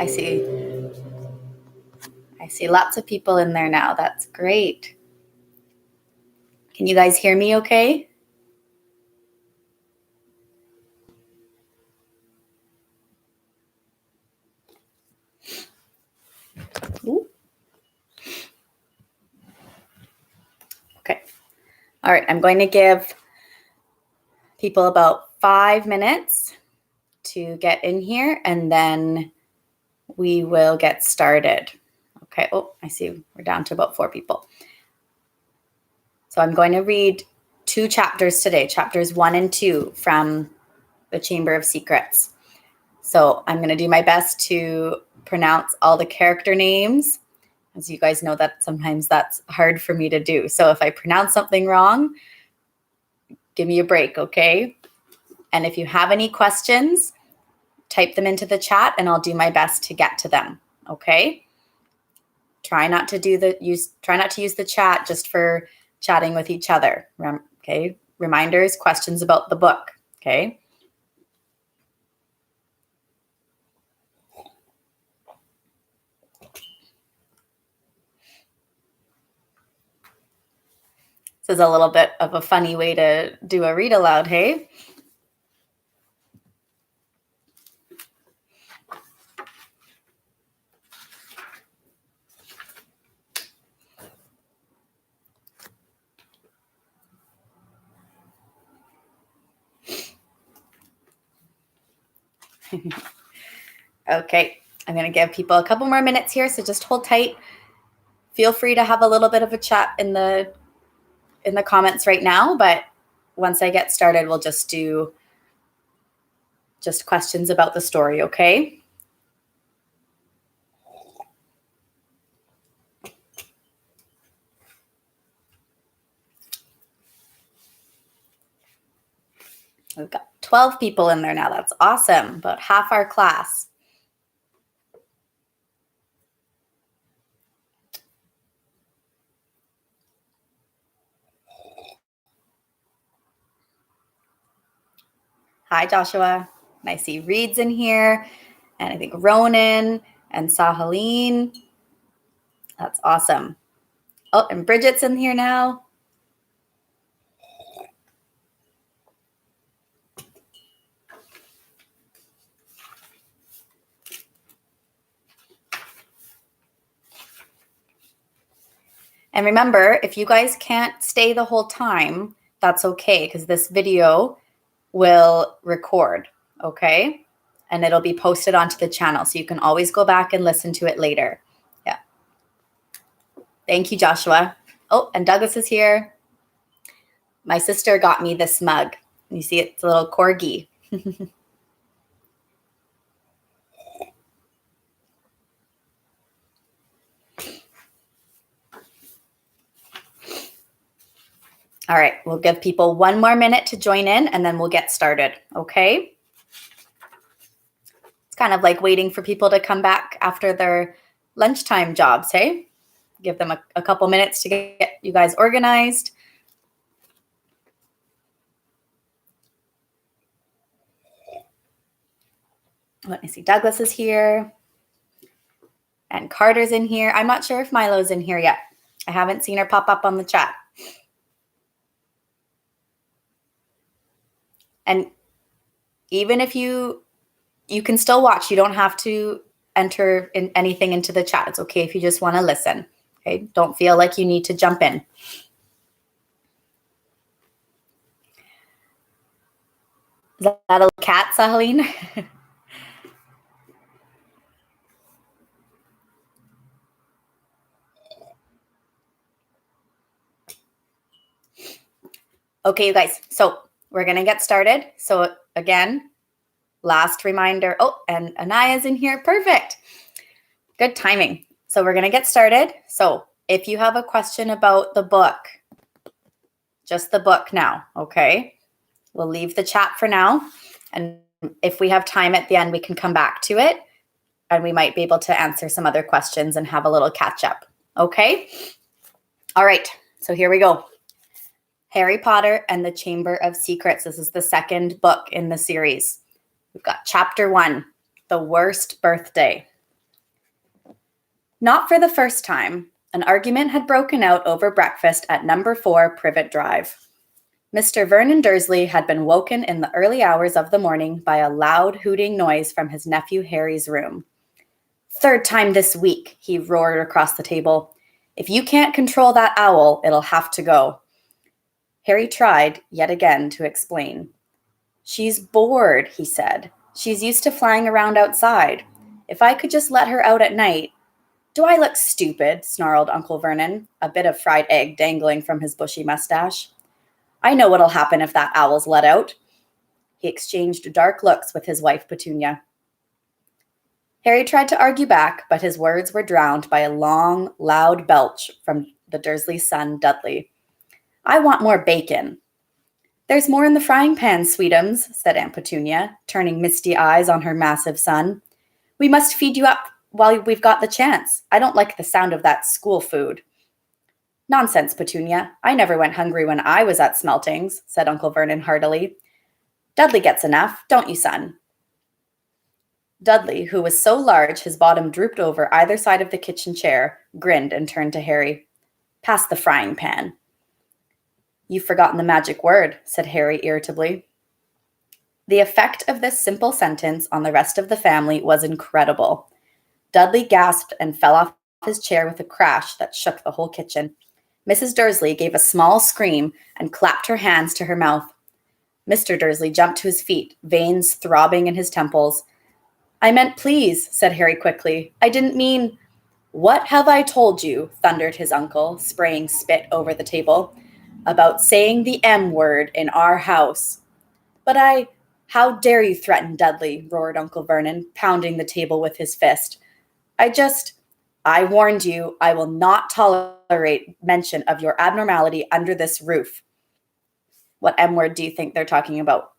I see lots of people in there now. That's great. Can you guys hear me okay? Ooh. Okay. All right, I'm going to give people about 5 minutes to get in here, and then we will get started. Okay, oh, I see we're down to about 4 people. So I'm going to read 2 chapters today, chapters 1 and 2 from the Chamber of Secrets. So I'm going to do my best to pronounce all the character names. As you guys know, that sometimes that's hard for me to do. So if I pronounce something wrong, give me a break, okay? And if you have any questions, type them into the chat and I'll do my best to get to them, okay? Try not to use the chat just for chatting with each other, okay? Reminders, questions about the book, okay? This is a little bit of a funny way to do a read aloud, hey? Okay, I'm going to give people a couple more minutes here, so just hold tight. Feel free to have a little bit of a chat in the comments right now, but once I get started, we'll just do questions about the story, okay? We've got 12 people in there now. That's awesome. About half our class. Hi, Joshua. I see Reed's in here, and I think Ronan and Sahaleen. That's awesome. Oh, and Bridget's in here now. And remember, if you guys can't stay the whole time, that's okay, because this video will record, okay? And it'll be posted onto the channel, so you can always go back and listen to it later. Yeah. Thank you, Joshua. Oh, and Douglas is here. My sister got me this mug. You see it's a little corgi. All right, we'll give people 1 more minute to join in and then we'll get started, okay? It's kind of like waiting for people to come back after their lunchtime jobs, hey? Give them a couple minutes to get you guys organized. Let me see, Douglas is here. And Carter's in here. I'm not sure if Milo's in here yet. I haven't seen her pop up on the chat. And even if you can still watch, you don't have to enter anything into the chat. It's okay if you just want to listen. Okay, don't feel like you need to jump in. Is that a little cat, Sahaleen? Okay, you guys, so we're going to get started. So again, last reminder. Oh, and Anaya's in here. Perfect. Good timing. So we're going to get started. So if you have a question about the book, just the book now, okay? We'll leave the chat for now. And if we have time at the end, we can come back to it. And we might be able to answer some other questions and have a little catch up. Okay? All right. So here we go. Harry Potter and the Chamber of Secrets. This is the second book in the series. We've got chapter 1, The Worst Birthday. Not for the first time. An argument had broken out over breakfast at number 4 Privet Drive. Mr. Vernon Dursley had been woken in the early hours of the morning by a loud hooting noise from his nephew Harry's room. "Third time this week," he roared across the table. "If you can't control that owl, it'll have to go." Harry tried, yet again, to explain. "She's bored," he said. "She's used to flying around outside. If I could just let her out at night—" "Do I look stupid?" snarled Uncle Vernon, a bit of fried egg dangling from his bushy mustache. "I know what'll happen if that owl's let out." He exchanged dark looks with his wife Petunia. Harry tried to argue back, but his words were drowned by a long, loud belch from the Dursley's son, Dudley. "I want more bacon." "There's more in the frying pan, sweetums," said Aunt Petunia, turning misty eyes on her massive son. "We must feed you up while we've got the chance. I don't like the sound of that school food." "Nonsense, Petunia. I never went hungry when I was at Smeltings," said Uncle Vernon heartily. "Dudley gets enough, don't you, son?" Dudley, who was so large his bottom drooped over either side of the kitchen chair, grinned and turned to Harry. "Pass the frying pan." "You've forgotten the magic word," said Harry irritably. The effect of this simple sentence on the rest of the family was incredible. Dudley gasped and fell off his chair with a crash that shook the whole kitchen. Mrs. Dursley gave a small scream and clapped her hands to her mouth. Mr. Dursley jumped to his feet, veins throbbing in his temples. "I meant please," said Harry quickly. "I didn't mean—" "What have I told you?" thundered his uncle, spraying spit over the table. "About saying the M word in our house." "But How dare you threaten Dudley?" roared Uncle Vernon, pounding the table with his fist. I warned you, I will not tolerate mention of your abnormality under this roof." "What M word do you think they're talking about?"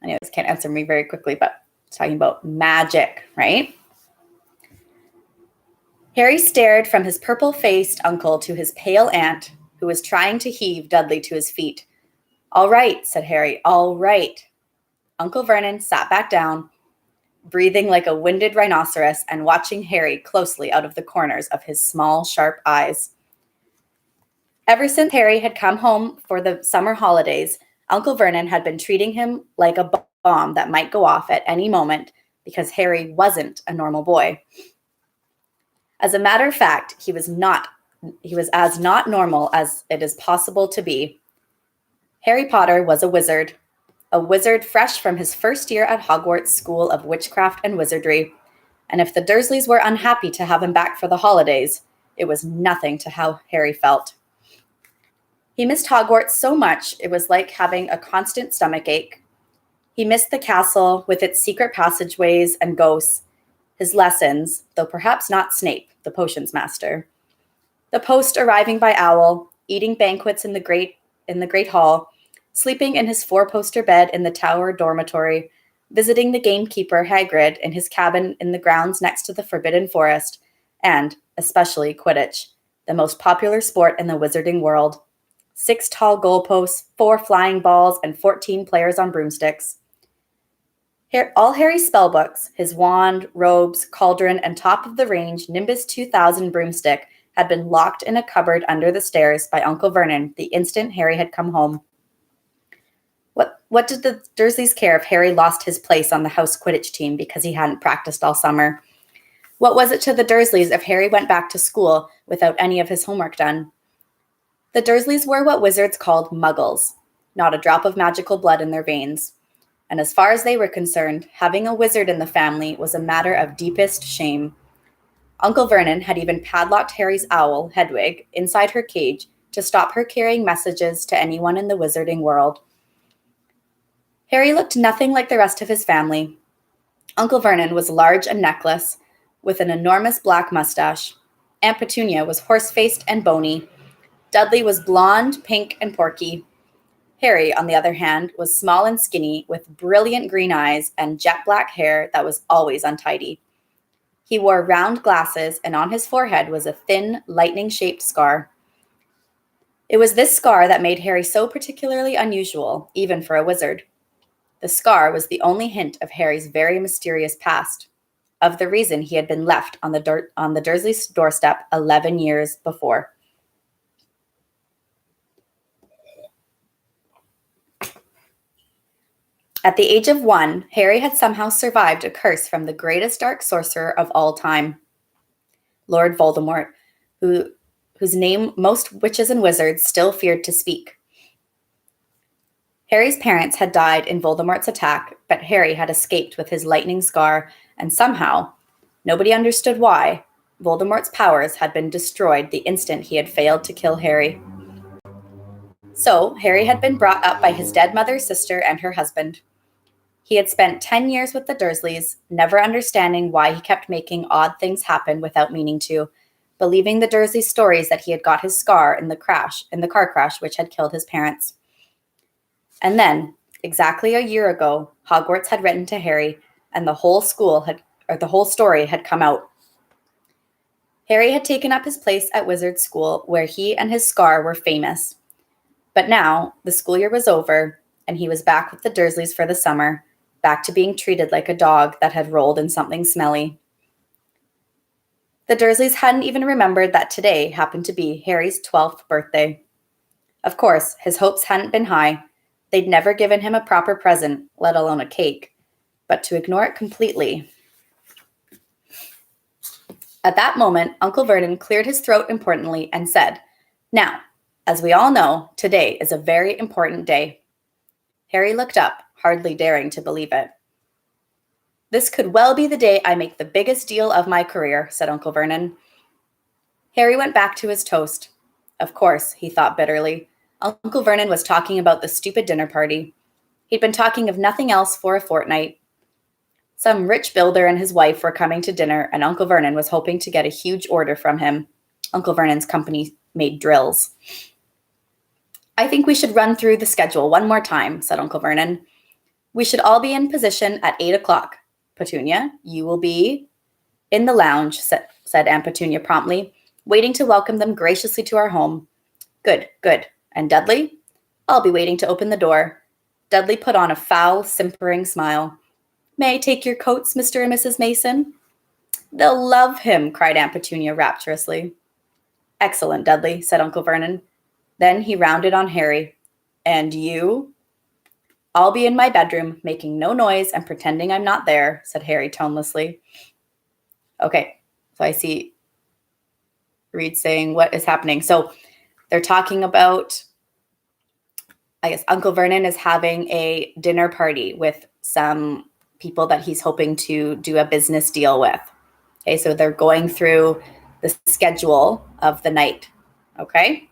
Anyways, can't answer me very quickly, but it's talking about magic, right? Harry stared from his purple-faced uncle to his pale aunt, who was trying to heave Dudley to his feet. "All right," said Harry, "all right." Uncle Vernon sat back down, breathing like a winded rhinoceros and watching Harry closely out of the corners of his small, sharp eyes. Ever since Harry had come home for the summer holidays, Uncle Vernon had been treating him like a bomb that might go off at any moment because Harry wasn't a normal boy. As a matter of fact, he was as not normal as it is possible to be. Harry Potter was a wizard fresh from his first year at Hogwarts School of Witchcraft and Wizardry, and if the Dursleys were unhappy to have him back for the holidays, it was nothing to how Harry felt. He missed Hogwarts so much it was like having a constant stomachache. He missed the castle with its secret passageways and ghosts, his lessons, though perhaps not Snape, the potions master, the post arriving by owl, eating banquets in the great hall, sleeping in his 4-poster bed in the tower dormitory, visiting the gamekeeper Hagrid in his cabin in the grounds next to the Forbidden Forest, and, especially, Quidditch, the most popular sport in the wizarding world. 6 tall goalposts, 4 flying balls, and 14 players on broomsticks. All Harry's spellbooks, his wand, robes, cauldron, and top-of-the-range Nimbus 2000 broomstick had been locked in a cupboard under the stairs by Uncle Vernon the instant Harry had come home. What did the Dursleys care if Harry lost his place on the house Quidditch team because he hadn't practiced all summer? What was it to the Dursleys if Harry went back to school without any of his homework done? The Dursleys were what wizards called muggles, not a drop of magical blood in their veins. And as far as they were concerned, having a wizard in the family was a matter of deepest shame. Uncle Vernon had even padlocked Harry's owl, Hedwig, inside her cage to stop her carrying messages to anyone in the wizarding world. Harry looked nothing like the rest of his family. Uncle Vernon was large and neckless, with an enormous black mustache. Aunt Petunia was horse-faced and bony. Dudley was blonde, pink, and porky. Harry, on the other hand, was small and skinny, with brilliant green eyes and jet black hair that was always untidy. He wore round glasses, and on his forehead was a thin, lightning-shaped scar. It was this scar that made Harry so particularly unusual, even for a wizard. The scar was the only hint of Harry's very mysterious past. of the reason he had been left on the Dursleys' doorstep 11 years before. At the age of 1, Harry had somehow survived a curse from the greatest dark sorcerer of all time, Lord Voldemort, whose name most witches and wizards still feared to speak. Harry's parents had died in Voldemort's attack, but Harry had escaped with his lightning scar, and somehow, nobody understood why, Voldemort's powers had been destroyed the instant he had failed to kill Harry. So, Harry had been brought up by his dead mother, sister, and her husband. He had spent 10 years with the Dursleys, never understanding why he kept making odd things happen without meaning to, believing the Dursley stories that he had got his scar in the car crash which had killed his parents. And then, exactly a year ago, Hogwarts had written to Harry, and the whole story had come out. Harry had taken up his place at Wizard School, where he and his scar were famous. But now, the school year was over, and he was back with the Dursleys for the summer, back to being treated like a dog that had rolled in something smelly. The Dursleys hadn't even remembered that today happened to be Harry's 12th birthday. Of course, his hopes hadn't been high. They'd never given him a proper present, let alone a cake. But to ignore it completely. At that moment, Uncle Vernon cleared his throat importantly and said, "Now, as we all know, today is a very important day." Harry looked up, hardly daring to believe it. "This could well be the day I make the biggest deal of my career," said Uncle Vernon. Harry went back to his toast. Of course, he thought bitterly. Uncle Vernon was talking about the stupid dinner party. He'd been talking of nothing else for a fortnight. Some rich builder and his wife were coming to dinner, and Uncle Vernon was hoping to get a huge order from him. Uncle Vernon's company made drills. "I think we should run through the schedule one more time," said Uncle Vernon. "We should all be in position at 8 o'clock. Petunia, you will be in the lounge," said Aunt Petunia promptly, waiting to welcome them graciously to our home. Good. And Dudley? I'll be waiting to open the door." Dudley put on a foul, simpering smile. "May I take your coats, Mr. and Mrs. Mason?" "They'll love him," cried Aunt Petunia rapturously. "Excellent, Dudley," said Uncle Vernon. Then he rounded on Harry. "And you?" "I'll be in my bedroom, making no noise and pretending I'm not there," said Harry tonelessly. Okay, so I see Reed saying, "What is happening?" So they're talking about, I guess, Uncle Vernon is having a dinner party with some people that he's hoping to do a business deal with. Okay, so they're going through the schedule of the night. Okay.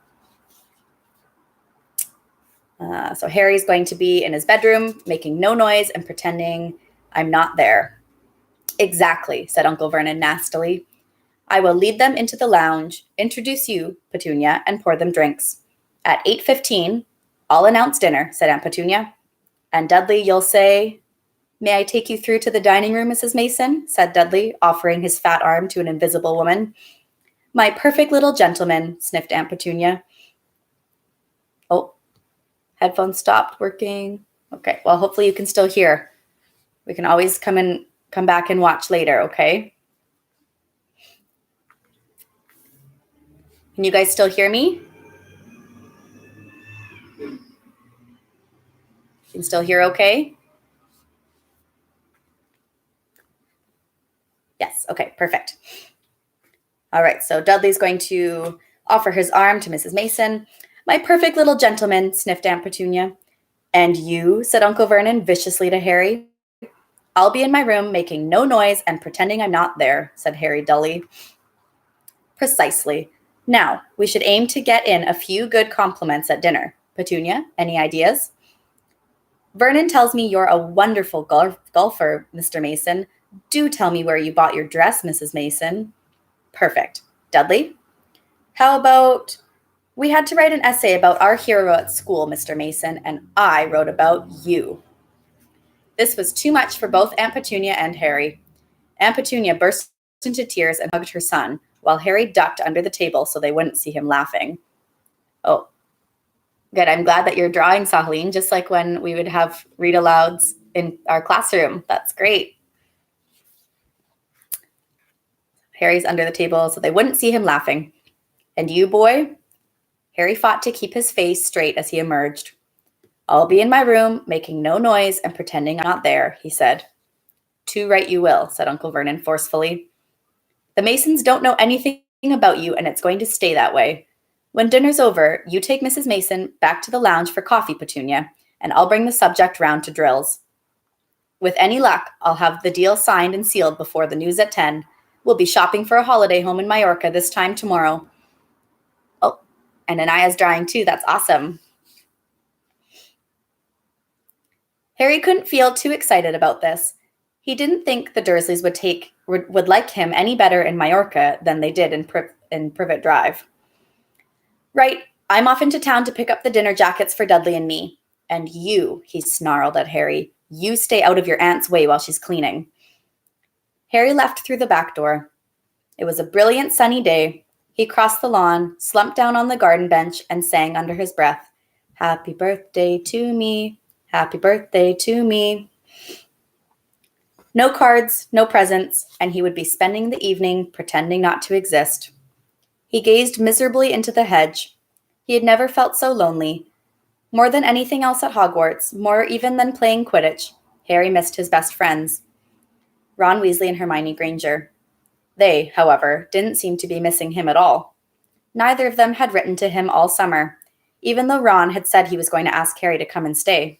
So Harry's going to be in his bedroom, making no noise and pretending I'm not there. "Exactly," said Uncle Vernon nastily. "I will lead them into the lounge, introduce you, Petunia, and pour them drinks. At 8:15, I'll announce dinner," said Aunt Petunia. "And Dudley, you'll say—" "May I take you through to the dining room, Mrs. Mason?" said Dudley, offering his fat arm to an invisible woman. "My perfect little gentleman," sniffed Aunt Petunia. Oh, headphones stopped working. Okay, well, hopefully you can still hear. We can always come back and watch later, okay? Can you guys still hear me? You can still hear okay? Yes, okay, perfect. All right, so Dudley's going to offer his arm to Mrs. Mason. "My perfect little gentleman," sniffed Aunt Petunia. "And you," said Uncle Vernon viciously to Harry. "I'll be in my room making no noise and pretending I'm not there," said Harry dully. "Precisely. Now, we should aim to get in a few good compliments at dinner. Petunia, any ideas?" "Vernon tells me you're a wonderful golfer, Mr. Mason. Do tell me where you bought your dress, Mrs. Mason." "Perfect. Dudley?" "How about, we had to write an essay about our hero at school, Mr. Mason, and I wrote about you." This was too much for both Aunt Petunia and Harry. Aunt Petunia burst into tears and hugged her son, while Harry ducked under the table so they wouldn't see him laughing. Oh, good. I'm glad that you're drawing, Sahaleen, just like when we would have read alouds in our classroom. That's great. Harry's under the table so they wouldn't see him laughing. And you, boy? Harry fought to keep his face straight as he emerged. I'll be in my room, making no noise and pretending I'm not there, he said. Too right you will, said Uncle Vernon forcefully. The Masons don't know anything about you, and it's going to stay that way. When dinner's over, you take Mrs. Mason back to the lounge for coffee, Petunia, and I'll bring the subject round to drills. With any luck, I'll have the deal signed and sealed before the news at 10. We'll be shopping for a holiday home in Majorca this time tomorrow. Oh, and Anaya's drying too. That's awesome. Harry couldn't feel too excited about this. He didn't think the Dursleys would like him any better in Majorca than they did in Privet Drive. Right, I'm off into town to pick up the dinner jackets for Dudley and me. And you, he snarled at Harry, you stay out of your aunt's way while she's cleaning. Harry left through the back door. It was a brilliant sunny day. He crossed the lawn, slumped down on the garden bench, and sang under his breath, Happy birthday to me, happy birthday to me. No cards, no presents, and he would be spending the evening pretending not to exist. He gazed miserably into the hedge. He had never felt so lonely. More than anything else at Hogwarts, more even than playing Quidditch, Harry missed his best friends, Ron Weasley and Hermione Granger. They, however, didn't seem to be missing him at all. Neither of them had written to him all summer, even though Ron had said he was going to ask Harry to come and stay.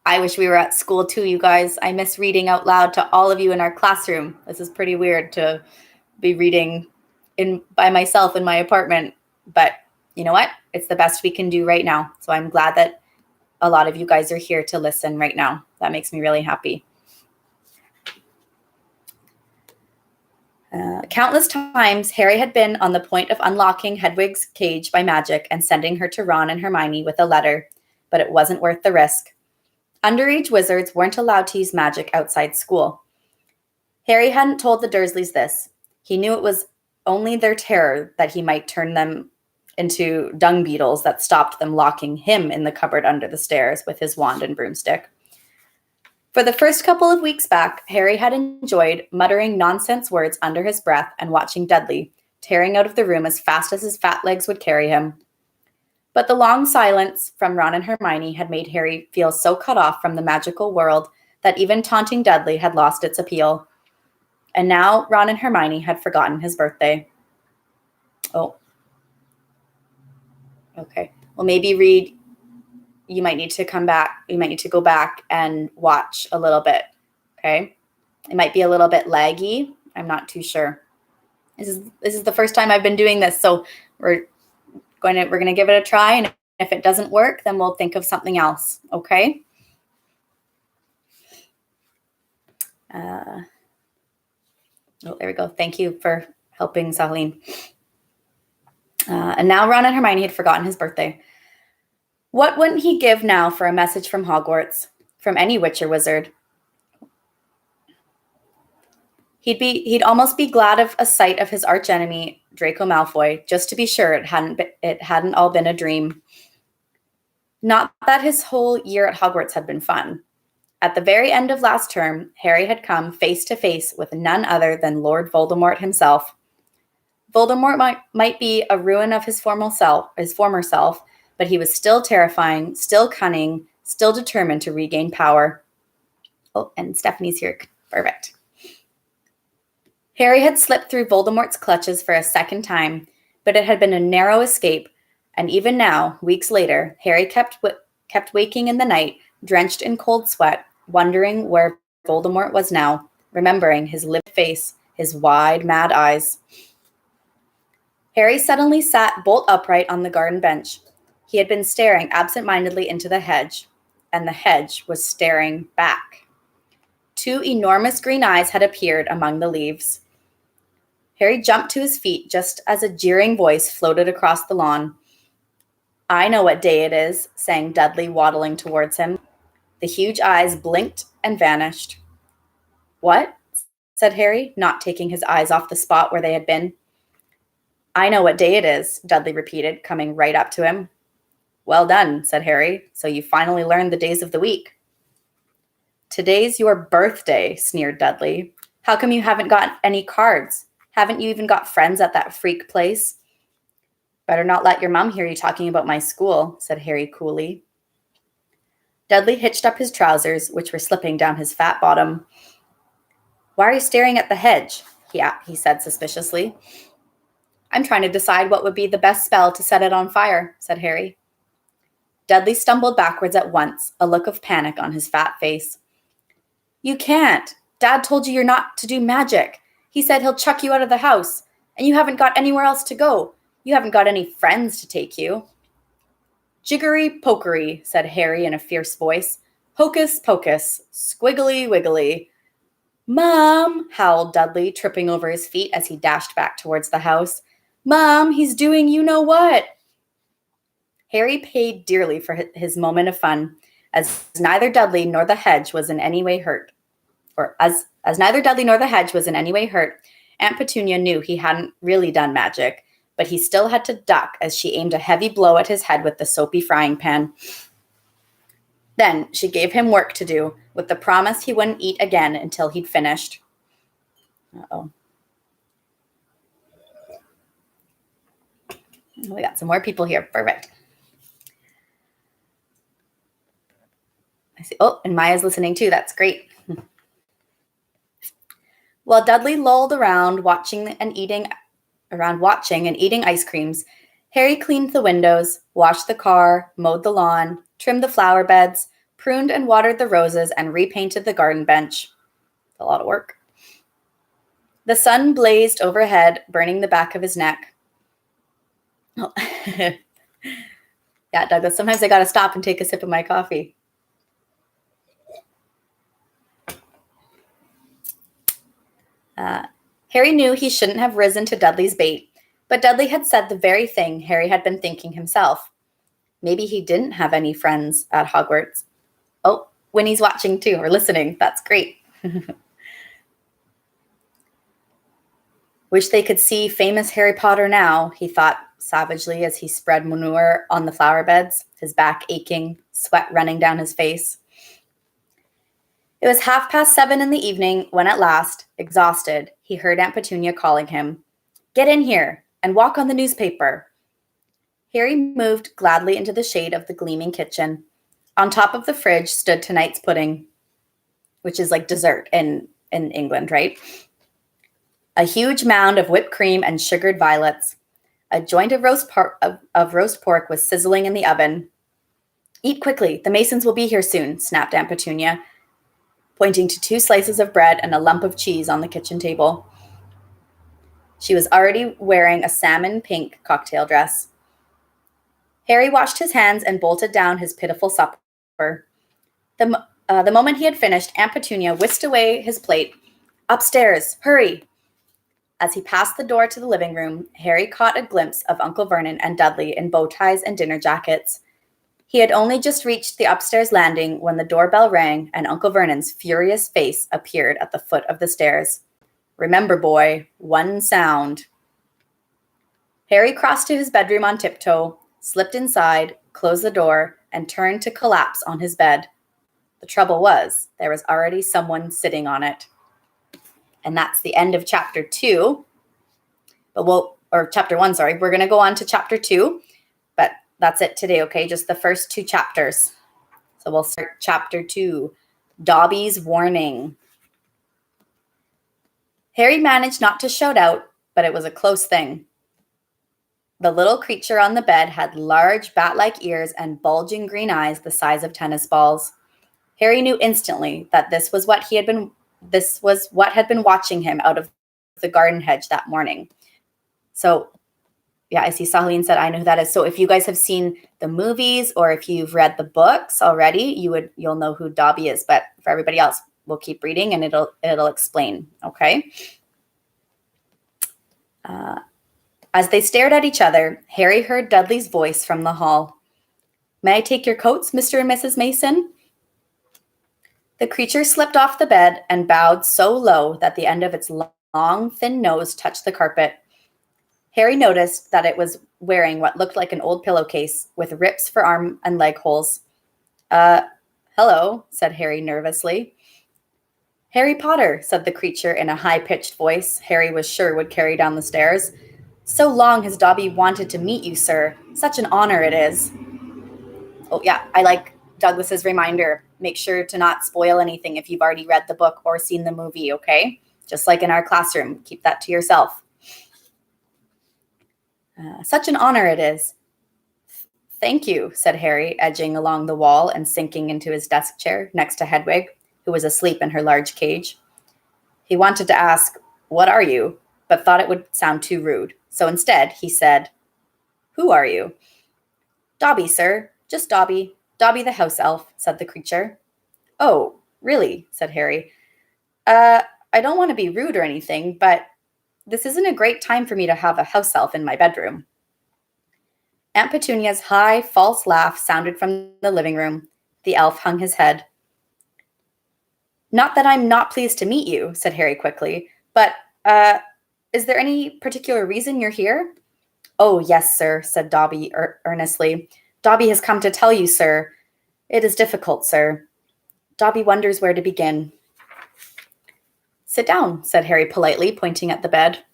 I wish we were at school too, you guys. I miss reading out loud to all of you in our classroom. This is pretty weird to be reading by myself in my apartment, but you know what? It's the best we can do right now. So I'm glad that a lot of you guys are here to listen right now. That makes me really happy. Countless times, Harry had been on the point of unlocking Hedwig's cage by magic and sending her to Ron and Hermione with a letter, but it wasn't worth the risk. Underage wizards weren't allowed to use magic outside school. Harry hadn't told the Dursleys this. He knew it was only their terror that he might turn them into dung beetles that stopped them locking him in the cupboard under the stairs with his wand and broomstick. For the first couple of weeks back, Harry had enjoyed muttering nonsense words under his breath and watching Dudley tearing out of the room as fast as his fat legs would carry him. But the long silence from Ron and Hermione had made Harry feel so cut off from the magical world that even taunting Dudley had lost its appeal. And now Ron and Hermione had forgotten his birthday. Oh. Okay. Well, maybe Reed, you might need to come back. You might need to go back and watch a little bit. Okay. It might be a little bit laggy. I'm not too sure. This is the first time I've been doing this, so we're going to give it a try, and if it doesn't work, then we'll think of something else. Okay. Oh, there we go. Thank you for helping, Saline. And now Ron and Hermione had forgotten his birthday. What wouldn't he give now for a message from Hogwarts, from any witch or wizard? He'd almost be glad of a sight of his archenemy, Draco Malfoy, just to be sure it hadn't all been a dream. Not that his whole year at Hogwarts had been fun. At the very end of last term, Harry had come face to face with none other than Lord Voldemort himself. Voldemort might be a ruin of his former self, but he was still terrifying, still cunning, still determined to regain power. Oh, and Stephanie's here. Perfect. Harry had slipped through Voldemort's clutches for a second time, but it had been a narrow escape, and even now, weeks later, Harry kept waking in the night, drenched in cold sweat, wondering where Voldemort was now, remembering his livid face, his wide, mad eyes. Harry suddenly sat bolt upright on the garden bench. He had been staring absent-mindedly into the hedge, and the hedge was staring back. Two enormous green eyes had appeared among the leaves. Harry jumped to his feet just as a jeering voice floated across the lawn. I know what day it is, sang Dudley, waddling towards him. The huge eyes blinked and vanished. What? Said Harry, not taking his eyes off the spot where they had been. I know what day it is, Dudley repeated, coming right up to him. Well done, said Harry. So you finally learned the days of the week. Today's your birthday, sneered Dudley. How come you haven't got any cards? Haven't you even got friends at that freak place? Better not let your mom hear you talking about my school, said Harry coolly. Dudley hitched up his trousers, which were slipping down his fat bottom. Why are you staring at the hedge? He said suspiciously. I'm trying to decide what would be the best spell to set it on fire, said Harry. Dudley stumbled backwards at once, a look of panic on his fat face. You can't. Dad told you you're not to do magic. He said he'll chuck you out of the house, and you haven't got anywhere else to go. You haven't got any friends to take you. Jiggery pokery, said Harry in a fierce voice. Hocus pocus, squiggly wiggly. Mom, howled Dudley, tripping over his feet as he dashed back towards the house. Mom, he's doing you-know-what. Harry paid dearly for his moment of fun, as neither Dudley nor the hedge was in any way hurt. As neither Dudley nor the hedge was in any way hurt, Aunt Petunia knew he hadn't really done magic, but he still had to duck as she aimed a heavy blow at his head with the soapy frying pan. Then she gave him work to do, with the promise he wouldn't eat again until he'd finished. Uh-oh. We got some more people here. Perfect. I see. Oh, and Maya's listening too. That's great. While Dudley lolled around watching and eating ice creams, Harry cleaned the windows, washed the car, mowed the lawn, trimmed the flower beds, pruned and watered the roses, and repainted the garden bench. A lot of work. The sun blazed overhead, burning the back of his neck. Oh. Yeah, Douglas, sometimes I got to stop and take a sip of my coffee. Harry knew he shouldn't have risen to Dudley's bait, but Dudley had said the very thing Harry had been thinking himself. Maybe he didn't have any friends at Hogwarts. Oh, Winnie's watching too, or listening. That's great. Wish they could see famous Harry Potter now, he thought savagely as he spread manure on the flower beds, his back aching, sweat running down his face. It was 7:30 in the evening when at last, exhausted, he heard Aunt Petunia calling him. Get in here and walk on the newspaper. Harry moved gladly into the shade of the gleaming kitchen. On top of the fridge stood tonight's pudding, which is like dessert in England, right? A huge mound of whipped cream and sugared violets. A joint of roast pork was sizzling in the oven. Eat quickly, the Masons will be here soon, snapped Aunt Petunia, pointing to 2 slices of bread and a lump of cheese on the kitchen table. She was already wearing a salmon pink cocktail dress. Harry washed his hands and bolted down his pitiful supper. The moment he had finished, Aunt Petunia whisked away his plate. Upstairs, hurry! As he passed the door to the living room, Harry caught a glimpse of Uncle Vernon and Dudley in bow ties and dinner jackets. He had only just reached the upstairs landing when the doorbell rang and Uncle Vernon's furious face appeared at the foot of the stairs. Remember, boy, one sound. Harry crossed to his bedroom on tiptoe, slipped inside, closed the door, and turned to collapse on his bed. The trouble was, there was already someone sitting on it. And that's the end of chapter 2. Chapter 1, sorry. We're going to go on to chapter 2, but that's it today, okay? Just the first 2 chapters. So we'll start chapter 2, Dobby's Warning. Harry managed not to shout out, but it was a close thing. The little creature on the bed had large bat-like ears and bulging green eyes the size of tennis balls. Harry knew instantly that this was what had been watching him out of the garden hedge that morning. So, yeah, I see Sahaleen said, I know who that is. So if you guys have seen the movies or if you've read the books already, you'll know who Dobby is. But for everybody else, we'll keep reading and it'll explain, okay? As they stared at each other, Harry heard Dudley's voice from the hall. May I take your coats, Mr. and Mrs. Mason? The creature slipped off the bed and bowed so low that the end of its long, thin nose touched the carpet. Harry noticed that it was wearing what looked like an old pillowcase with rips for arm and leg holes. Hello, said Harry nervously. Harry Potter, said the creature in a high-pitched voice Harry was sure would carry down the stairs. So long has Dobby wanted to meet you, sir. Such an honor it is. Oh, yeah, I like Douglas's reminder. Make sure to not spoil anything if you've already read the book or seen the movie, okay? Just like in our classroom. Keep that to yourself. Such an honor it is. Thank you, said Harry, edging along the wall and sinking into his desk chair next to Hedwig, who was asleep in her large cage. He wanted to ask, "What are you?" but thought it would sound too rude. So instead, he said, "Who are you?" "Dobby, sir. Just Dobby. Dobby the house elf," said the creature. "Oh, really?" said Harry. I don't want to be rude or anything, but this isn't a great time for me to have a house elf in my bedroom." Aunt Petunia's high, false laugh sounded from the living room. The elf hung his head. "Not that I'm not pleased to meet you," said Harry quickly, "but, is there any particular reason you're here?" "Oh, yes, sir," said Dobby earnestly. "Dobby has come to tell you, sir. It is difficult, sir." Dobby wonders where to begin. "Sit down," said Harry politely, pointing at the bed.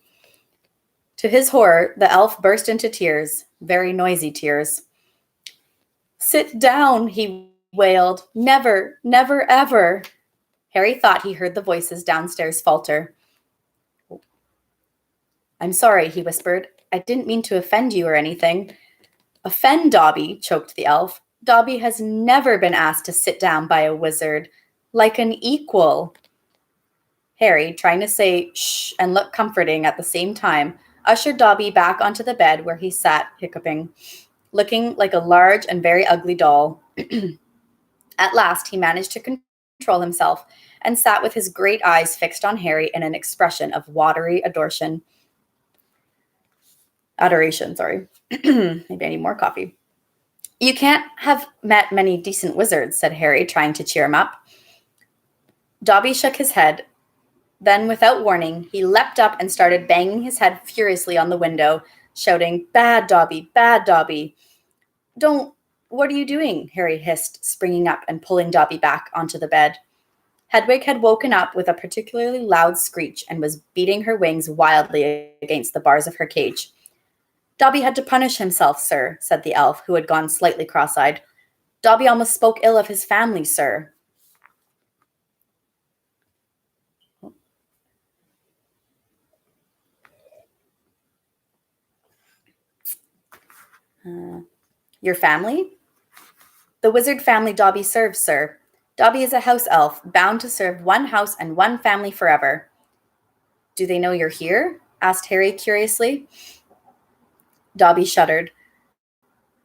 To his horror, the elf burst into tears, very noisy tears. "Sit down," he wailed. "Never, never, ever." Harry thought he heard the voices downstairs falter. "I'm sorry," he whispered. "I didn't mean to offend you or anything." "Offend Dobby," choked the elf. "Dobby has never been asked to sit down by a wizard, like an equal." Harry, trying to say shh and look comforting at the same time, ushered Dobby back onto the bed where he sat, hiccuping, looking like a large and very ugly doll. At last, he managed to control himself and sat with his great eyes fixed on Harry in an expression of watery adoration. Maybe I need more coffee. "You can't have met many decent wizards," said Harry, trying to cheer him up. Dobby shook his head. Then, without warning, he leapt up and started banging his head furiously on the window, shouting, "Bad Dobby, bad Dobby." What are you doing?" Harry hissed, springing up and pulling Dobby back onto the bed. Hedwig had woken up with a particularly loud screech and was beating her wings wildly against the bars of her cage. "Dobby had to punish himself, sir," said the elf, who had gone slightly cross-eyed. "Dobby almost spoke ill of his family, sir." "Your family?" "The wizard family Dobby serves, sir. Dobby is a house elf, bound to serve one house and one family forever." "Do they know you're here?" asked Harry curiously. Dobby shuddered.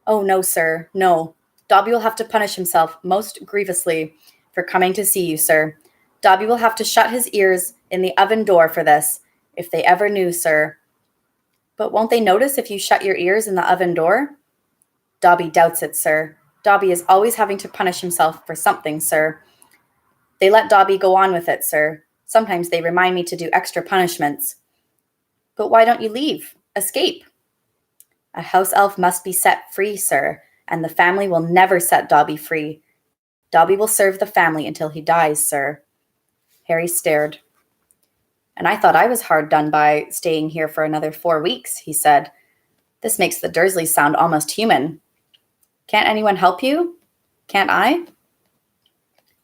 "Oh, no, sir, no. Dobby will have to punish himself most grievously for coming to see you, sir. Dobby will have to shut his ears in the oven door for this, if they ever knew, sir." "But won't they notice if you shut your ears in the oven door?" "Dobby doubts it, sir. Dobby is always having to punish himself for something, sir. They let Dobby go on with it, sir. Sometimes they remind me to do extra punishments." "But why don't you leave? Escape?" "A house elf must be set free, sir, and the family will never set Dobby free. Dobby will serve the family until he dies, sir." Harry stared. "And I thought I was hard done by staying here for another 4 weeks," he said. "This makes the Dursleys sound almost human. Can't anyone help you? Can't I?"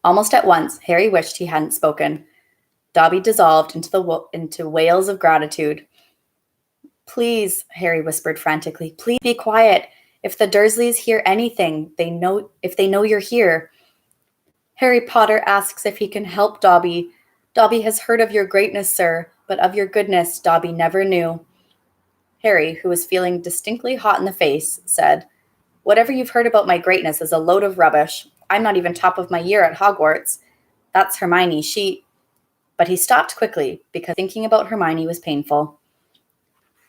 Almost at once, Harry wished he hadn't spoken. Dobby dissolved into wails of gratitude. "Please," Harry whispered frantically, "please be quiet. If the Dursleys hear anything, if they know you're here. Harry Potter asks if he can help Dobby. Dobby has heard of your greatness, sir, but of your goodness Dobby never knew." Harry, who was feeling distinctly hot in the face, said, "Whatever you've heard about my greatness is a load of rubbish. I'm not even top of my year at Hogwarts. That's Hermione. But he stopped quickly because thinking about Hermione was painful.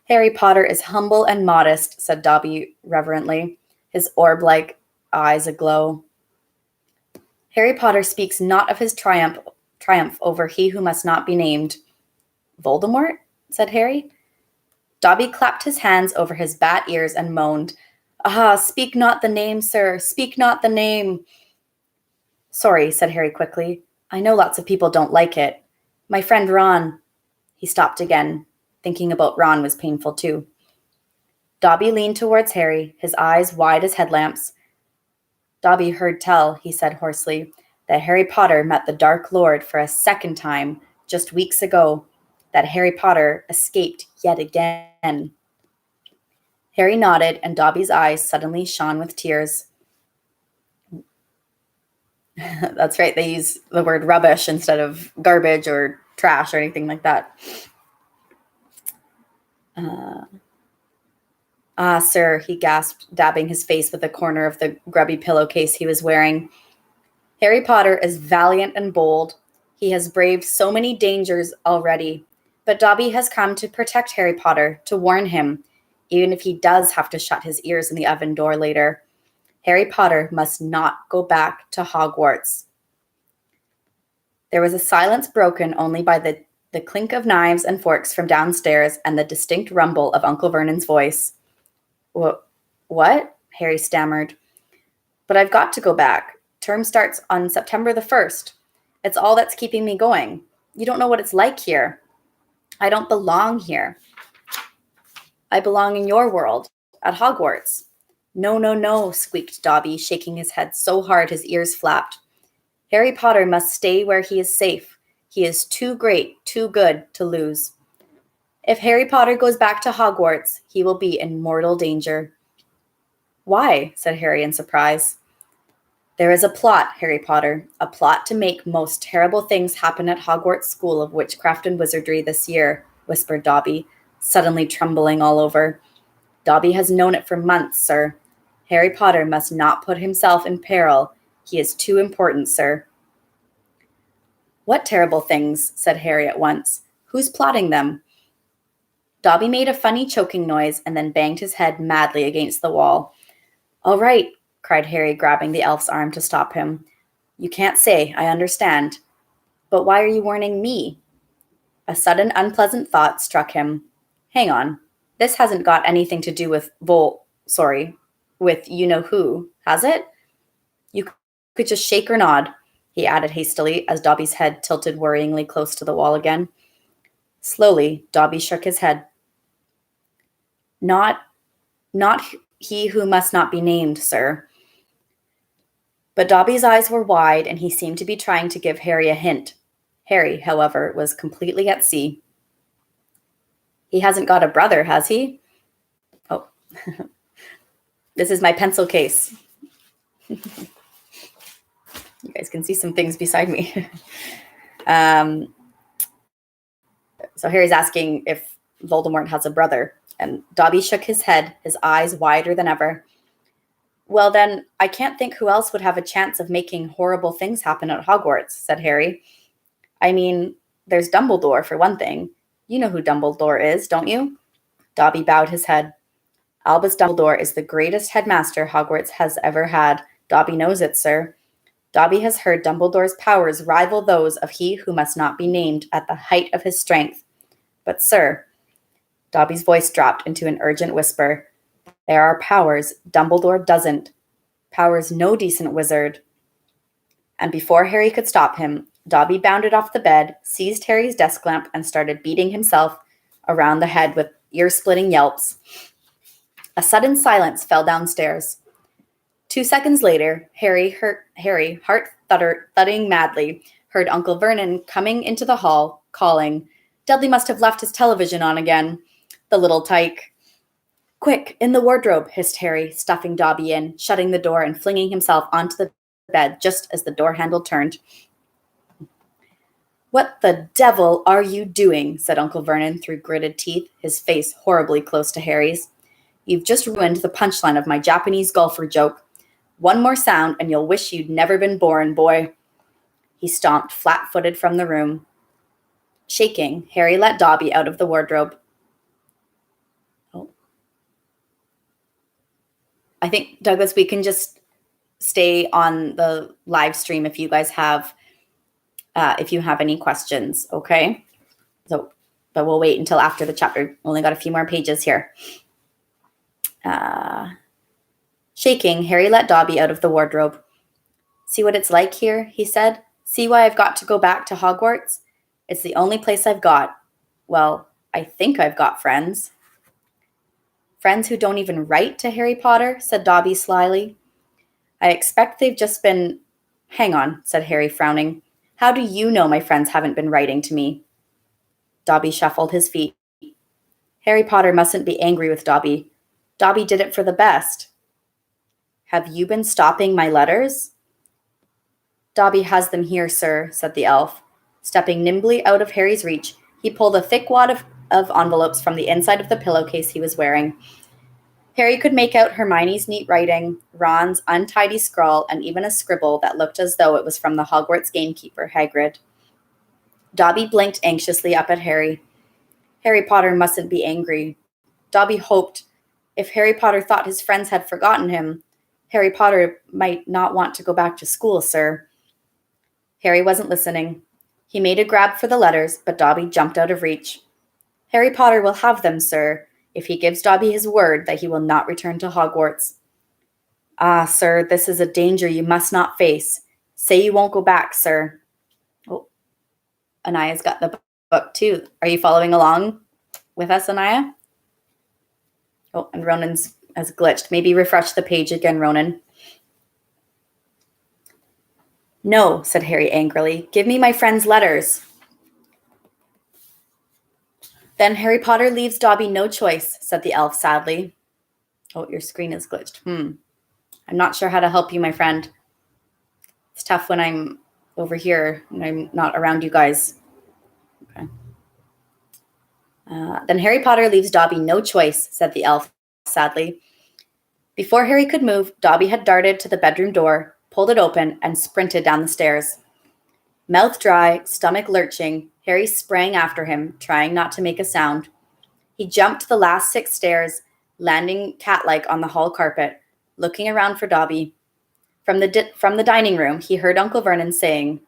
"Harry Potter is humble and modest," said Dobby reverently, his orb-like eyes aglow. "Harry Potter speaks not of his triumph over he who must not be named." "Voldemort?" said Harry. Dobby clapped his hands over his bat ears and moaned, "Ah, speak not the name, sir, speak not the name." "Sorry," said Harry quickly. I know lots of people don't like it. My friend Ron. He stopped again. Thinking about Ron was painful too. Dobby leaned towards Harry, his eyes wide as headlamps. Dobby heard tell, he said hoarsely, that Harry Potter met the Dark Lord for a second time just weeks ago, that Harry Potter escaped yet again. Harry nodded, and Dobby's eyes suddenly shone with tears. That's right, they use the word rubbish instead of garbage or trash or anything like that. Sir, he gasped, dabbing his face with a corner of the grubby pillowcase he was wearing. Harry Potter is valiant and bold. He has braved so many dangers already, but Dobby has come to protect Harry Potter, to warn him, even if he does have to shut his ears in the oven door later. Harry Potter must not go back to Hogwarts. There was a silence broken only by the clink of knives and forks from downstairs and the distinct rumble of Uncle Vernon's voice. What? Harry stammered. But I've got to go back. Term starts on September the 1st. It's all that's keeping me going. You don't know what it's like here. I don't belong here. I belong in your world, at Hogwarts. No, no, no, squeaked Dobby, shaking his head so hard his ears flapped. Harry Potter must stay where he is safe. He is too great, too good to lose. If Harry Potter goes back to Hogwarts, he will be in mortal danger. Why? Said Harry in surprise. There is a plot, Harry Potter, a plot to make most terrible things happen at Hogwarts School of Witchcraft and Wizardry this year, whispered Dobby, suddenly trembling all over. Dobby has known it for months, sir. Harry Potter must not put himself in peril. He is too important, sir. What terrible things? Said Harry at once. Who's plotting them? Dobby made a funny choking noise and then banged his head madly against the wall. All right, cried Harry, grabbing the elf's arm to stop him. You can't say, I understand. But why are you warning me? A sudden unpleasant thought struck him. Hang on. This hasn't got anything to do with with you-know-who, has it? You could just shake or nod, he added hastily as Dobby's head tilted worryingly close to the wall again. Slowly, Dobby shook his head. Not he who must not be named, sir. But Dobby's eyes were wide, and he seemed to be trying to give Harry a hint. Harry, however, was completely at sea. He hasn't got a brother, has he? Oh, this is my pencil case. You guys can see some things beside me. So Harry's asking if Voldemort has a brother, and Dobby shook his head, his eyes wider than ever. Well, then, I can't think who else would have a chance of making horrible things happen at Hogwarts, said Harry. I mean, there's Dumbledore, for one thing. You know who Dumbledore is, don't you? Dobby bowed his head. Albus Dumbledore is the greatest headmaster Hogwarts has ever had. Dobby knows it, sir. Dobby has heard Dumbledore's powers rival those of he who must not be named at the height of his strength. But, sir, Dobby's voice dropped into an urgent whisper. There are powers Dumbledore doesn't. Powers no decent wizard. And before Harry could stop him, Dobby bounded off the bed, seized Harry's desk lamp, and started beating himself around the head with ear-splitting yelps. A sudden silence fell downstairs. 2 seconds later, Harry, heart thudding madly, heard Uncle Vernon coming into the hall, calling, Dudley must have left his television on again. The little tyke. Quick, in the wardrobe, hissed Harry, stuffing Dobby in, shutting the door and flinging himself onto the bed just as the door handle turned. What the devil are you doing? Said Uncle Vernon through gritted teeth, his face horribly close to Harry's. You've just ruined the punchline of my Japanese golfer joke. One more sound and you'll wish you'd never been born, boy. He stomped flat-footed from the room. Shaking, Harry let Dobby out of the wardrobe. Oh. I think, Douglas, we can just stay on the live stream if you guys have, if you have any questions, okay? So, but we'll wait until after the chapter. Only got a few more pages here. Shaking, Harry let Dobby out of the wardrobe. See what it's like here, he said. See why I've got to go back to Hogwarts? It's the only place I've got. Well, I think I've got friends. Friends who don't even write to Harry Potter, said Dobby slyly. I expect they've just been... Hang on, said Harry, frowning. How do you know my friends haven't been writing to me? Dobby shuffled his feet. Harry Potter mustn't be angry with Dobby. Dobby did it for the best. Have you been stopping my letters? Dobby has them here, sir, said the elf. Stepping nimbly out of Harry's reach, he pulled a thick wad of envelopes from the inside of the pillowcase he was wearing. Harry could make out Hermione's neat writing, Ron's untidy scrawl, and even a scribble that looked as though it was from the Hogwarts gamekeeper, Hagrid. Dobby blinked anxiously up at Harry. Harry Potter mustn't be angry. Dobby hoped if Harry Potter thought his friends had forgotten him, Harry Potter might not want to go back to school, sir. Harry wasn't listening. He made a grab for the letters, but Dobby jumped out of reach. Harry Potter will have them, sir, if he gives Dobby his word that he will not return to Hogwarts. Ah, sir, this is a danger you must not face. Say you won't go back, sir. Oh, Anaya's got the book too. Are you following along with us, Anaya? Oh, and Ronan's has glitched. Maybe refresh the page again, Ronan. No, said Harry angrily. Give me my friend's letters. Then Harry Potter leaves Dobby no choice, said the elf sadly. Oh, your screen is glitched. I'm not sure how to help you, my friend. It's tough when I'm over here and I'm not around you guys. Okay. Then Harry Potter leaves Dobby no choice, said the elf sadly. Before Harry could move, Dobby had darted to the bedroom door, pulled it open, and sprinted down the stairs. Mouth dry, stomach lurching, Harry sprang after him, trying not to make a sound. He jumped the last 6 stairs, landing cat-like on the hall carpet, looking around for Dobby. From the dining room, he heard Uncle Vernon saying,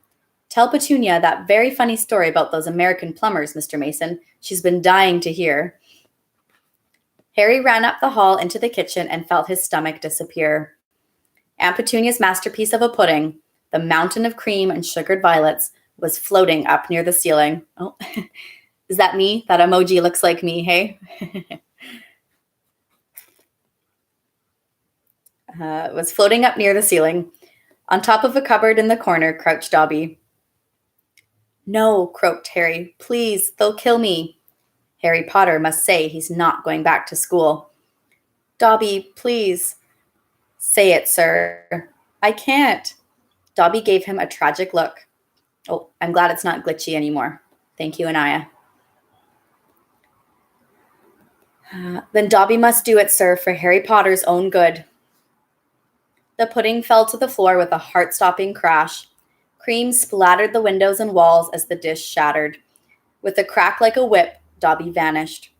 Tell Petunia that very funny story about those American plumbers, Mr. Mason. She's been dying to hear. Harry ran up the hall into the kitchen and felt his stomach disappear. Aunt Petunia's masterpiece of a pudding, the mountain of cream and sugared violets, was floating up near the ceiling. Oh, is that me? That emoji looks like me, hey? It was floating up near the ceiling. On top of a cupboard in the corner crouched Dobby. No, croaked Harry. Please, they'll kill me. Harry Potter must say he's not going back to school. Dobby, please. Say it, sir. I can't. Dobby gave him a tragic look. Oh, I'm glad it's not glitchy anymore. Thank you, Anaya. Then Dobby must do it, sir, for Harry Potter's own good. The pudding fell to the floor with a heart-stopping crash. Cream splattered the windows and walls as the dish shattered. With a crack like a whip, Dobby vanished.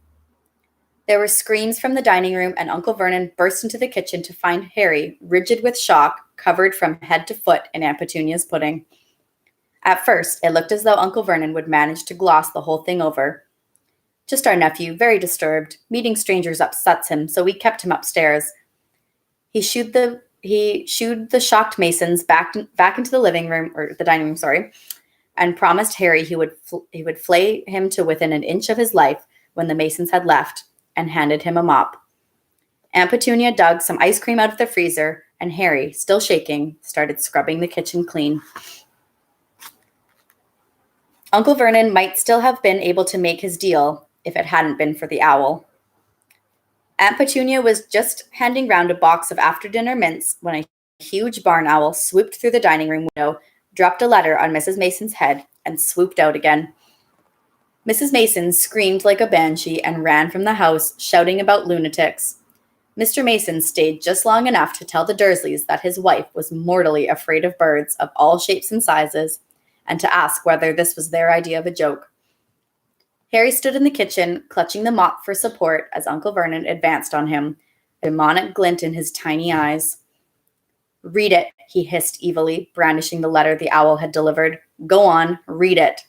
There were screams from the dining room, and Uncle Vernon burst into the kitchen to find Harry, rigid with shock, covered from head to foot in Aunt Petunia's pudding. At first, it looked as though Uncle Vernon would manage to gloss the whole thing over. Just our nephew, very disturbed. Meeting strangers upsets him, so we kept him upstairs. He shooed the shocked Masons back into the living room, or the dining room, sorry, and promised Harry he would flay him to within an inch of his life when the Masons had left, and handed him a mop. Aunt Petunia dug some ice cream out of the freezer, and Harry, still shaking, started scrubbing the kitchen clean. Uncle Vernon might still have been able to make his deal if it hadn't been for the owl. Aunt Petunia was just handing round a box of after-dinner mints when a huge barn owl swooped through the dining room window, dropped a letter on Mrs. Mason's head, and swooped out again. Mrs. Mason screamed like a banshee and ran from the house, shouting about lunatics. Mr. Mason stayed just long enough to tell the Dursleys that his wife was mortally afraid of birds of all shapes and sizes, and to ask whether this was their idea of a joke. Harry stood in the kitchen, clutching the mop for support as Uncle Vernon advanced on him, a demonic glint in his tiny eyes. Read it, he hissed evilly, brandishing the letter the owl had delivered. Go on, read it.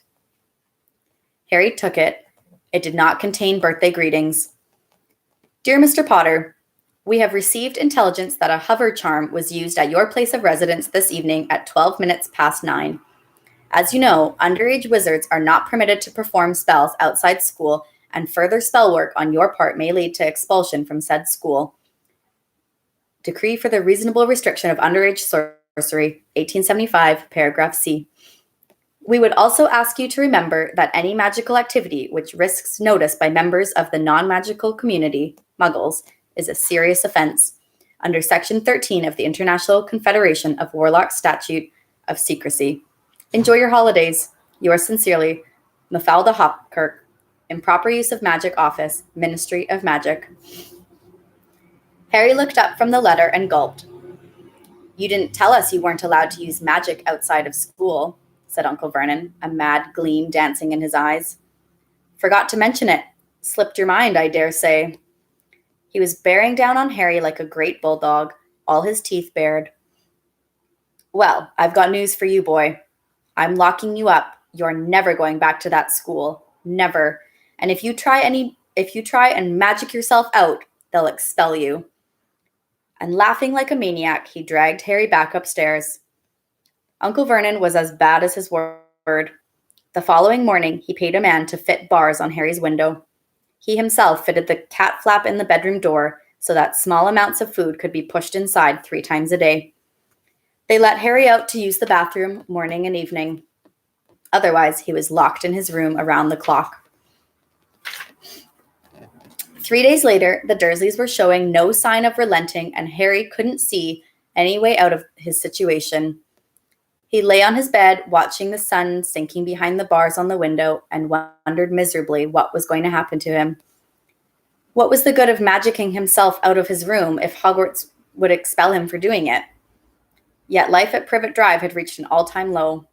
Harry took it. It did not contain birthday greetings. Dear Mr. Potter, we have received intelligence that a hover charm was used at your place of residence this evening at 12 minutes past 9. As you know, underage wizards are not permitted to perform spells outside school, and further spell work on your part may lead to expulsion from said school. Decree for the reasonable restriction of underage sorcery, 1875, paragraph C. We would also ask you to remember that any magical activity which risks notice by members of the non-magical community, Muggles, is a serious offense under Section 13 of the International Confederation of Warlocks Statute of Secrecy. Enjoy your holidays. Yours sincerely, Mafalda Hopkirk, Improper Use of Magic Office, Ministry of Magic. Harry looked up from the letter and gulped. You didn't tell us you weren't allowed to use magic outside of school, said Uncle Vernon, a mad gleam dancing in his eyes. Forgot to mention it. Slipped your mind, I dare say. He was bearing down on Harry like a great bulldog, all his teeth bared. Well, I've got news for you, boy. I'm locking you up. You're never going back to that school. Never. And if you try and magic yourself out, they'll expel you. And laughing like a maniac, he dragged Harry back upstairs. Uncle Vernon was as bad as his word. The following morning, he paid a man to fit bars on Harry's window. He himself fitted the cat flap in the bedroom door so that small amounts of food could be pushed inside 3 times a day. They let Harry out to use the bathroom morning and evening. Otherwise, he was locked in his room around the clock. 3 days later, the Dursleys were showing no sign of relenting, and Harry couldn't see any way out of his situation. He lay on his bed, watching the sun sinking behind the bars on the window, and wondered miserably what was going to happen to him. What was the good of magicking himself out of his room if Hogwarts would expel him for doing it? Yet life at Privet Drive had reached an all-time low.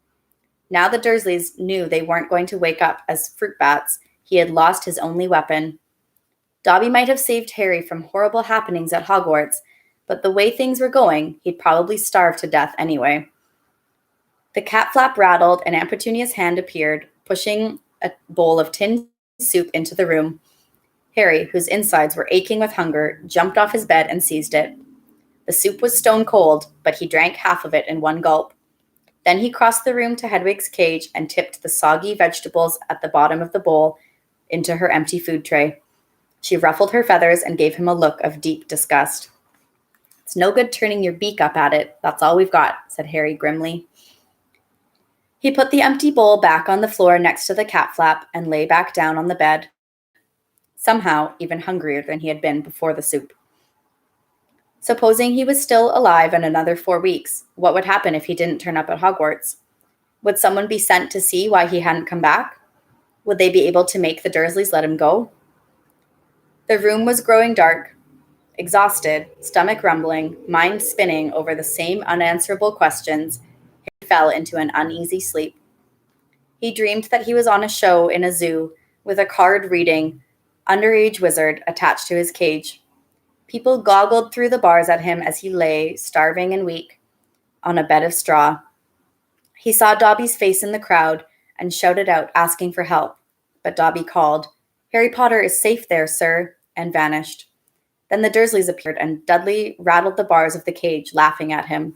Now the Dursleys knew they weren't going to wake up as fruit bats. He had lost his only weapon. Dobby might have saved Harry from horrible happenings at Hogwarts, but the way things were going, he'd probably starve to death anyway. The cat flap rattled, and Aunt Petunia's hand appeared, pushing a bowl of tinned soup into the room. Harry, whose insides were aching with hunger, jumped off his bed and seized it. The soup was stone cold, but he drank half of it in one gulp. Then he crossed the room to Hedwig's cage and tipped the soggy vegetables at the bottom of the bowl into her empty food tray. She ruffled her feathers and gave him a look of deep disgust. It's no good turning your beak up at it. That's all we've got, said Harry grimly. He put the empty bowl back on the floor next to the cat flap and lay back down on the bed, somehow even hungrier than he had been before the soup. Supposing he was still alive in another 4 weeks, what would happen if he didn't turn up at Hogwarts? Would someone be sent to see why he hadn't come back? Would they be able to make the Dursleys let him go? The room was growing dark. Exhausted, stomach rumbling, mind spinning over the same unanswerable questions, he fell into an uneasy sleep. He dreamed that he was on a show in a zoo with a card reading, "Underage Wizard," attached to his cage. People goggled through the bars at him as he lay, starving and weak, on a bed of straw. He saw Dobby's face in the crowd and shouted out, asking for help. But Dobby called, "Harry Potter is safe there, sir," and vanished. Then the Dursleys appeared, and Dudley rattled the bars of the cage, laughing at him.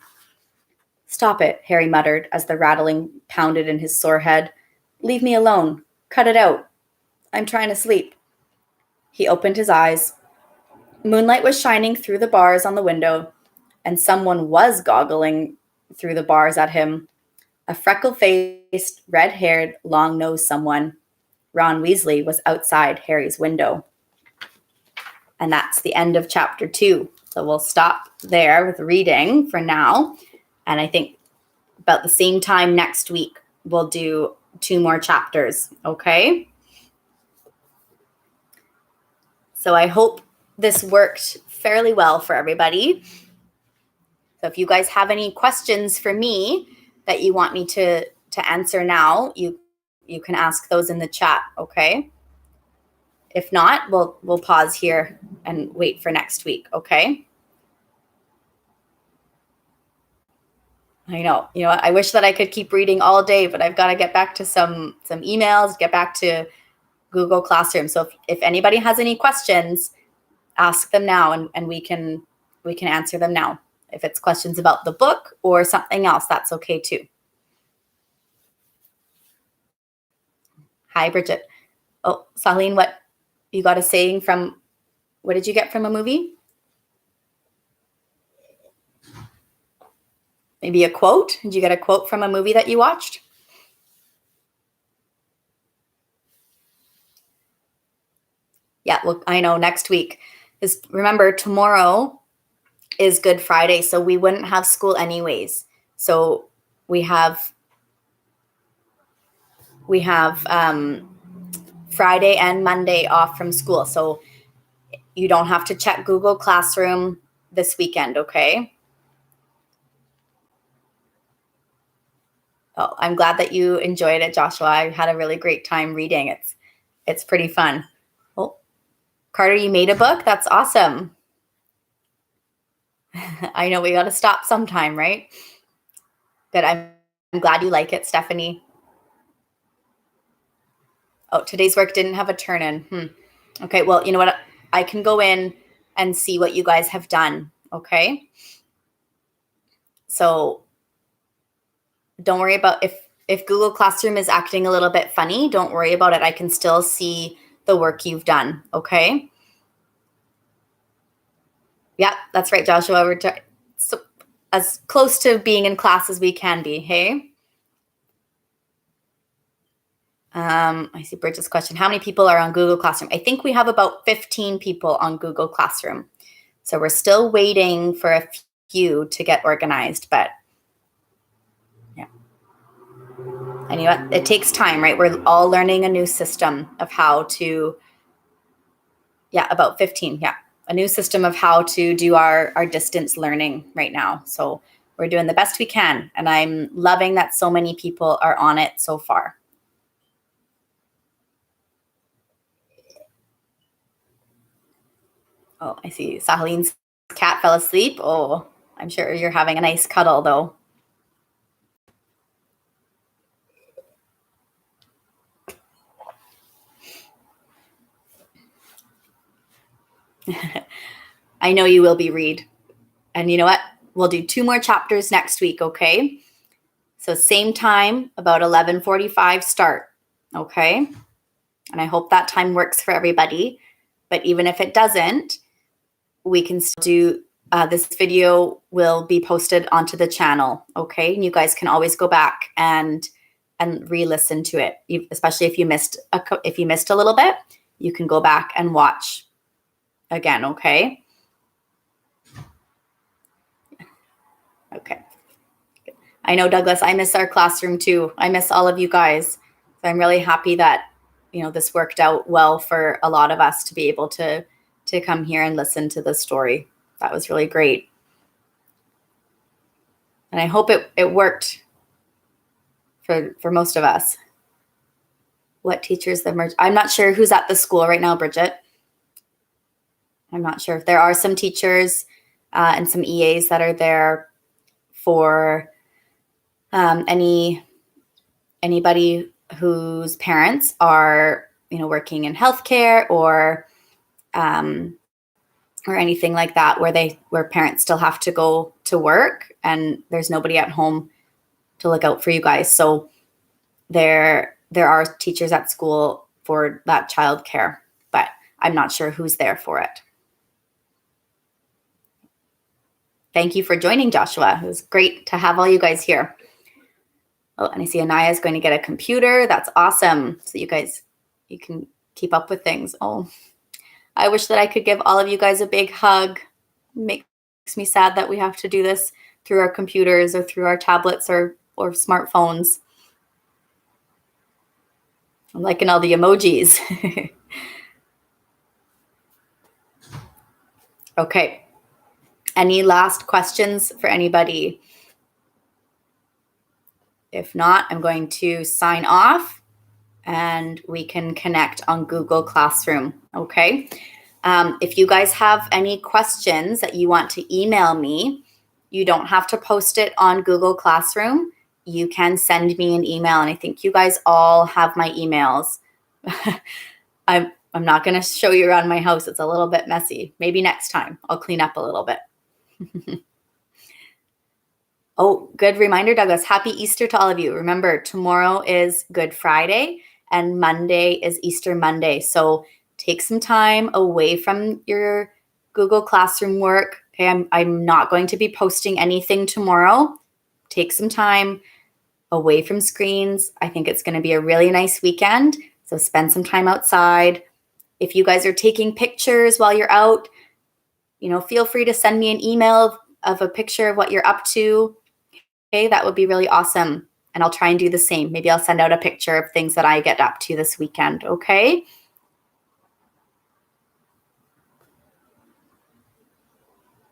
"Stop it," Harry muttered as the rattling pounded in his sore head. "Leave me alone. Cut it out. I'm trying to sleep." He opened his eyes. Moonlight was shining through the bars on the window, and someone was goggling through the bars at him. A freckle-faced, red-haired, long-nosed someone. Ron Weasley was outside Harry's window. And that's the end of chapter 2. So we'll stop there with reading for now. And I think about the same time next week, we'll do 2 more chapters, okay? So I hope this worked fairly well for everybody. So if you guys have any questions for me that you want me to answer now, you can ask those in the chat, okay? If not, we'll pause here and wait for next week, okay? I know, I wish that I could keep reading all day, but I've got to get back to some emails, get back to Google Classroom. So if anybody has any questions, ask them now, and we can answer them now. If it's questions about the book or something else, that's okay too. Hi, Bridget. Oh, Saline, what you got a saying from, what did you get from a movie? Maybe a quote? Did you get a quote from a movie that you watched? Yeah, well, I know next week is, remember, tomorrow is Good Friday, so we wouldn't have school anyways. So we have Friday and Monday off from school. So you don't have to check Google Classroom this weekend, okay? Oh, I'm glad that you enjoyed it, Joshua. I had a really great time reading. It's pretty fun. Oh, Carter, you made a book? That's awesome. I know we got to stop sometime, right? But I'm glad you like it, Stephanie. Oh, today's work didn't have a turn in. Okay, well, you know what? I can go in and see what you guys have done, okay? So don't worry about if Google Classroom is acting a little bit funny, don't worry about it. I can still see the work you've done, okay? Yeah, that's right, Joshua. We're so as close to being in class as we can be, hey? I see Bridget's question. How many people are on Google Classroom? I think we have about 15 people on Google Classroom. So we're still waiting for a few to get organized, but yeah. And you know what? It takes time, right? We're all learning a new system of how to, yeah, about 15, yeah. A new system of how to do our distance learning right now. So we're doing the best we can. And I'm loving that so many people are on it so far. Oh, I see. Sahaline's cat fell asleep. Oh, I'm sure you're having a nice cuddle, though. I know you will be, Reed. And you know what? We'll do 2 more chapters next week, okay? So same time, about 11:45 start, okay? And I hope that time works for everybody. But even if it doesn't, we can still do this video will be posted onto the channel, okay? And you guys can always go back and re-listen to it, especially if you missed a little bit, you can go back and watch again, okay? Okay. I know, Douglas, I miss our classroom too. I miss all of you guys. So I'm really happy that, you know, this worked out well for a lot of us to be able to come here and listen to the story. That was really great. And I hope it worked for most of us. What teachers the merge? I'm not sure who's at the school right now, Bridget. I'm not sure if there are some teachers and some EAs that are there for anybody whose parents are, you know, working in healthcare or anything like that, where parents still have to go to work and there's nobody at home to look out for you guys. So there are teachers at school for that childcare, but I'm not sure who's there for it. Thank you for joining, Joshua. It was great to have all you guys here. Oh, and I see Anaya is going to get a computer. That's awesome. So you can keep up with things. Oh, I wish that I could give all of you guys a big hug. It makes me sad that we have to do this through our computers or through our tablets or smartphones. I'm liking all the emojis. Okay. Any last questions for anybody? If not, I'm going to sign off and we can connect on Google Classroom, okay? If you guys have any questions that you want to email me, you don't have to post it on Google Classroom. You can send me an email, and I think you guys all have my emails. I'm not going to show you around my house. It's a little bit messy. Maybe next time I'll clean up a little bit. Oh, good reminder, Douglas. Happy Easter to all of you. Remember, tomorrow is Good Friday, and Monday is Easter Monday. So take some time away from your Google Classroom work. Okay, I'm not going to be posting anything tomorrow. Take some time away from screens. I think it's going to be a really nice weekend. So spend some time outside. If you guys are taking pictures while you're out, feel free to send me an email of a picture of what you're up to. Okay, that would be really awesome. And I'll try and do the same. Maybe I'll send out a picture of things that I get up to this weekend, okay?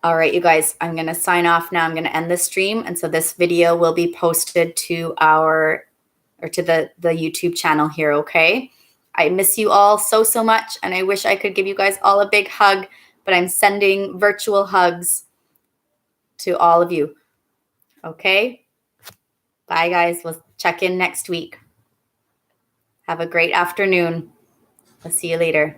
All right, you guys, I'm going to sign off now. I'm going to end the stream. And so this video will be posted to the YouTube channel here, okay? I miss you all so, so much. And I wish I could give you guys all a big hug, but I'm sending virtual hugs to all of you, okay? Bye, guys. We'll check in next week. Have a great afternoon. I'll see you later.